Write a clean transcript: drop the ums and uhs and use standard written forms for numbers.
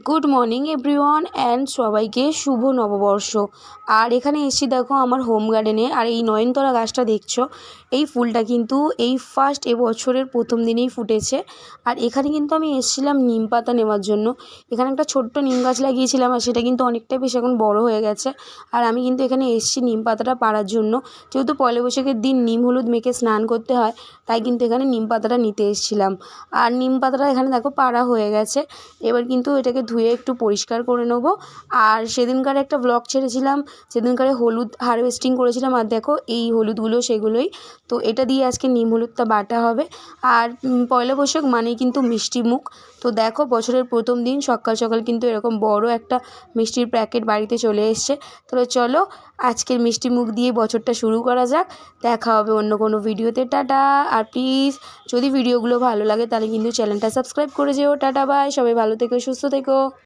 Good morning everyone and সবাইকে শুভ নববর্ষ। আর এখানে এসেছি দেখো আমার হোম গার্ডেনে। আর এই নয়নতরা গাছটা দেখছো, এই ফুলটা কিন্তু এই ফার্স্ট এবছরের প্রথম দিনেই ফুটেছে। আর এখানে কিন্তু আমি এসেছিলাম নিম পাতা নেওয়ার জন্য। এখানে একটা ছোট্ট নিম গাছ লাগিয়েছিলাম, আর সেটা কিন্তু অনেকটাই বেশি এখন বড় হয়ে গেছে। আর আমি কিন্তু এখানে এসেছি নিম পাতাটা পাড়ার জন্য, যেহেতু পয়লা বৈশাখের দিন নিম হলুদ মেখে স্নান করতে হয়, তাই কিন্তু এখানে নিম পাতাটা নিতে এসেছিলাম। আর নিম পাতাটা এখানে দেখো পাড়া হয়ে গেছে। এবার কিন্তু এটাকে ধুয়ে একটু পরিষ্কার করে নেব। আর সেদিনকার একটা ব্লগ ছেড়েছিলাম, সেদিনকারে হলুদ হারভেস্টিং করেছিলাম, আর দেখো এই হলুদগুলো সেগুলোই। তো এটা দিয়ে আজকে নিম হলুদটা বাটা হবে। আর পয়লা বৈশাখ মানেই কিন্তু মিষ্টি মুখ। তো দেখো বছরের প্রথম দিন সকাল সকাল কিন্তু এরকম বড় একটা মিষ্টির প্যাকেট বাড়িতে চলে এসছে। তাহলে চলো আজকের মিষ্টি মুখ দিয়ে বছরটা শুরু করা যাক। দেখা হবে অন্য কোনো ভিডিওতে। টাটা। আর প্লিজ যদি ভিডিওগুলো ভালো লাগে তাহলে কিন্তু চ্যানেলটা সাবস্ক্রাইব করে যেও। টাটা বাই, সবাই ভালো থেকো, সুস্থ থেকো।